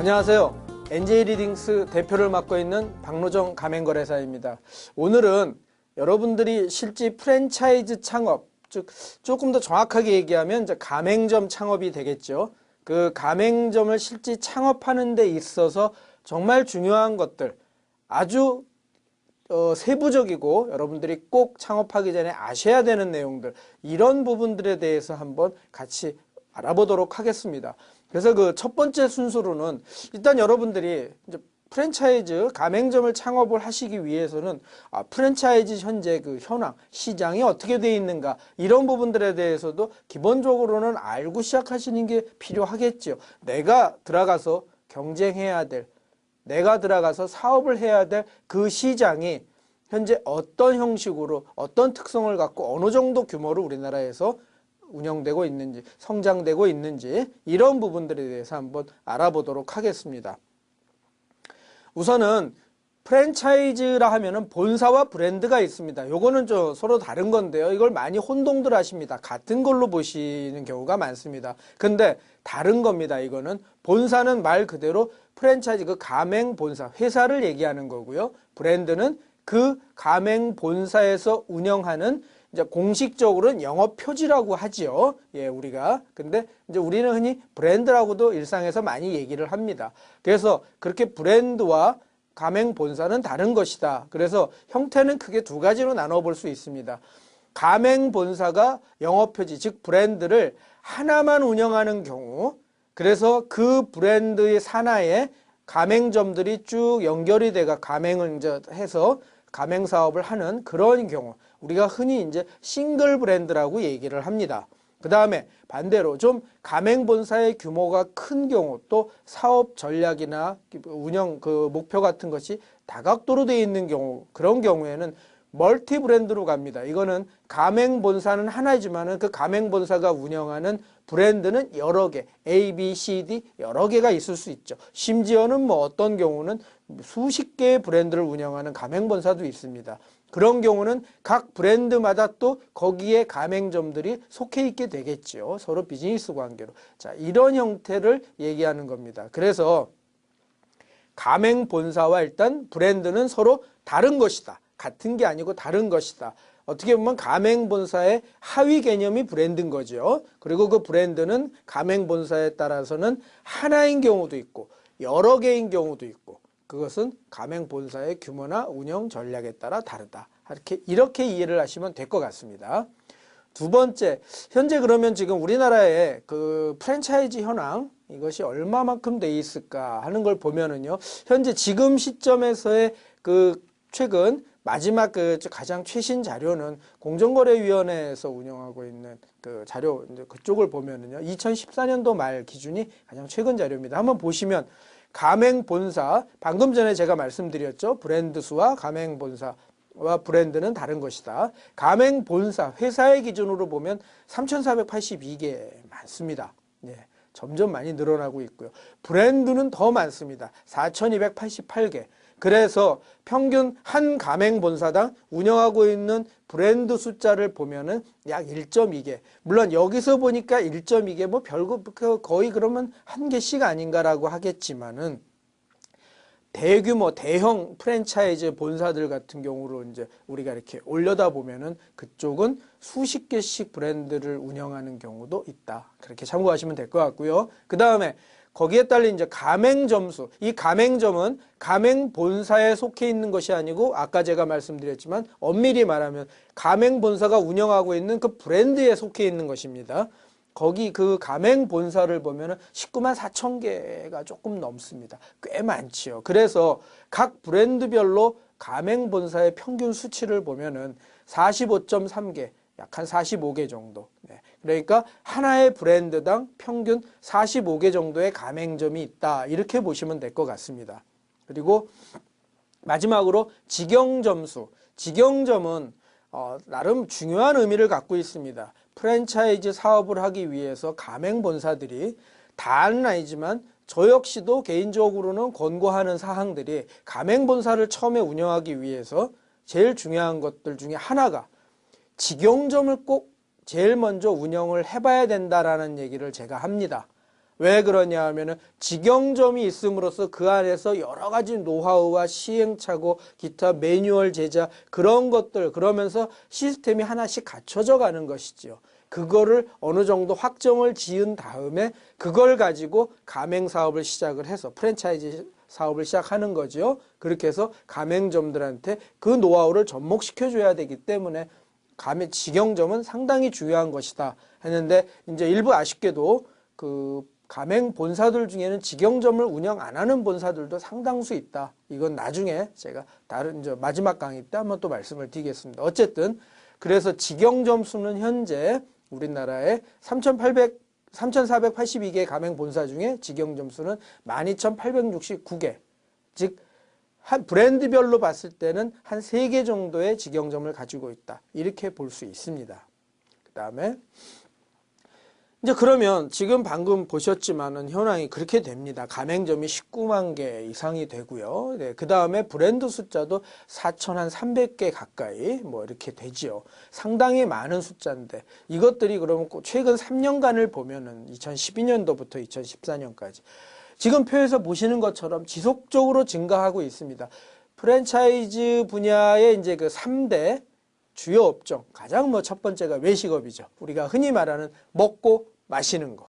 안녕하세요. NJ리딩스 대표를 맡고 있는 박노정 가맹거래사입니다. 오늘은 여러분들이 실제 프랜차이즈 창업, 즉 조금 더 정확하게 얘기하면 이제 가맹점 창업이 되겠죠. 그 가맹점을 실제 창업하는 데 있어서 정말 중요한 것들, 아주 세부적이고 여러분들이 꼭 창업하기 전에 아셔야 되는 내용들, 이런 부분들에 대해서 한번 같이 알아보도록 하겠습니다. 그래서 그 첫 번째 순서로는 일단 여러분들이 이제 프랜차이즈 가맹점을 창업을 하시기 위해서는 프랜차이즈 현재 그 현황, 시장이 어떻게 되어 있는가, 이런 부분들에 대해서도 기본적으로는 알고 시작하시는 게 필요하겠죠. 내가 들어가서 경쟁해야 될, 내가 들어가서 사업을 해야 될 그 시장이 현재 어떤 형식으로 어떤 특성을 갖고 어느 정도 규모로 우리나라에서 운영되고 있는지, 성장되고 있는지, 이런 부분들에 대해서 한번 알아보도록 하겠습니다. 우선은 프랜차이즈라 하면은 본사와 브랜드가 있습니다. 요거는 서로 다른 건데요. 이걸 많이 혼동들 하십니다. 같은 걸로 보시는 경우가 많습니다. 근데 다른 겁니다. 이거는 본사는 말 그대로 프랜차이즈, 그 가맹 본사, 회사를 얘기하는 거고요. 브랜드는 그 가맹 본사에서 운영하는 이제 공식적으로는 영업 표지라고 하지요. 예, 우리가. 근데 이제 우리는 흔히 브랜드라고도 일상에서 많이 얘기를 합니다. 그래서 그렇게 브랜드와 가맹 본사는 다른 것이다. 그래서 형태는 크게 두 가지로 나눠 볼 수 있습니다. 가맹 본사가 영업 표지, 즉 브랜드를 하나만 운영하는 경우, 그래서 그 브랜드의 산하에 가맹점들이 쭉 연결이 돼가 가맹을 이제 해서 가맹 사업을 하는 그런 경우, 우리가 흔히 이제 싱글 브랜드라고 얘기를 합니다. 그 다음에 반대로 좀 가맹 본사의 규모가 큰 경우, 또 사업 전략이나 운영 그 목표 같은 것이 다각도로 되어 있는 경우, 그런 경우에는 멀티 브랜드로 갑니다. 이거는 가맹 본사는 하나지만은 그 가맹 본사가 운영하는 브랜드는 여러 개, A, B, C, D 여러 개가 있을 수 있죠. 심지어는 뭐 어떤 경우는 수십 개의 브랜드를 운영하는 가맹 본사도 있습니다. 그런 경우는 각 브랜드마다 또 거기에 가맹점들이 속해 있게 되겠죠. 서로 비즈니스 관계로. 자, 이런 형태를 얘기하는 겁니다. 그래서 가맹 본사와 일단 브랜드는 서로 다른 것이다. 같은 게 아니고 다른 것이다. 어떻게 보면 가맹 본사의 하위 개념이 브랜드인 거죠. 그리고 그 브랜드는 가맹 본사에 따라서는 하나인 경우도 있고 여러 개인 경우도 있고, 그것은 가맹 본사의 규모나 운영 전략에 따라 다르다. 이렇게 이해를 하시면 될 것 같습니다. 두 번째, 현재 그러면 지금 우리나라의 그 프랜차이즈 현황, 이것이 얼마만큼 돼 있을까 하는 걸 보면은요, 현재 지금 시점에서의 그 최근 마지막 그 가장 최신 자료는 공정거래위원회에서 운영하고 있는 그 자료, 이제 그쪽을 보면은요, 2014년도 말 기준이 가장 최근 자료입니다. 한번 보시면 가맹 본사, 방금 전에 제가 말씀드렸죠. 브랜드 수와 가맹 본사와 브랜드는 다른 것이다. 가맹 본사, 회사의 기준으로 보면 3,482개 많습니다. 예, 점점 많이 늘어나고 있고요. 브랜드는 더 많습니다. 4,288개. 그래서 평균 한 가맹 본사당 운영하고 있는 브랜드 숫자를 보면은 약 1.2개. 물론 여기서 보니까 1.2개 뭐 별거 거의 그러면 한 개씩 아닌가라고 하겠지만은, 대규모 대형 프랜차이즈 본사들 같은 경우로 이제 우리가 이렇게 올려다 보면은 그쪽은 수십 개씩 브랜드를 운영하는 경우도 있다. 그렇게 참고하시면 될 것 같고요. 그 다음에 거기에 딸린 이제 가맹점 수. 이 가맹점은 가맹 본사에 속해 있는 것이 아니고, 아까 제가 말씀드렸지만 엄밀히 말하면 가맹 본사가 운영하고 있는 그 브랜드에 속해 있는 것입니다. 거기 그 가맹 본사를 보면은 19만 4천 개가 조금 넘습니다. 꽤 많지요. 그래서 각 브랜드별로 가맹 본사의 평균 수치를 보면은 45.3개, 약 한 45개 정도. 네. 그러니까 하나의 브랜드당 평균 45개 정도의 가맹점이 있다. 이렇게 보시면 될 것 같습니다. 그리고 마지막으로 직영점 수. 직영점은 나름 중요한 의미를 갖고 있습니다. 프랜차이즈 사업을 하기 위해서 가맹 본사들이, 다는 아니지만 저 역시도 개인적으로는 권고하는 사항들이, 가맹 본사를 처음에 운영하기 위해서 제일 중요한 것들 중에 하나가 직영점을 꼭 제일 먼저 운영을 해봐야 된다라는 얘기를 제가 합니다. 왜 그러냐 하면은 직영점이 있음으로써 그 안에서 여러 가지 노하우와 시행착오, 기타 매뉴얼 제작 그런 것들 그러면서 시스템이 하나씩 갖춰져 가는 것이지요. 그거를 어느 정도 확정을 지은 다음에 그걸 가지고 가맹 사업을 시작을 해서 프랜차이즈 사업을 시작하는 거죠. 그렇게 해서 가맹점들한테 그 노하우를 접목시켜 줘야 되기 때문에 직영점은 상당히 중요한 것이다 했는데 이제 일부 아쉽게도 그 가맹 본사들 중에는 직영점을 운영 안 하는 본사들도 상당수 있다. 이건 나중에 제가 다른 마지막 강의 때 한번 또 말씀을 드리겠습니다. 어쨌든 그래서 직영점 수는 현재 우리나라에 3,482개 가맹 본사 중에 직영점 수는 12,869개. 즉 한 브랜드별로 봤을 때는 한 3개 정도의 직영점을 가지고 있다. 이렇게 볼 수 있습니다. 그다음에 이제 그러면 지금 방금 보셨지만은 현황이 그렇게 됩니다. 가맹점이 19만 개 이상이 되고요. 네, 그 다음에 브랜드 숫자도 4,300개 가까이 뭐 이렇게 되지요. 상당히 많은 숫자인데 이것들이 그러면 최근 3년간을 보면은 2012년도부터 2014년까지 지금 표에서 보시는 것처럼 지속적으로 증가하고 있습니다. 프랜차이즈 분야의 이제 그 3대 주요 업종 가장 뭐 첫 번째가 외식업이죠. 우리가 흔히 말하는 먹고 마시는 거.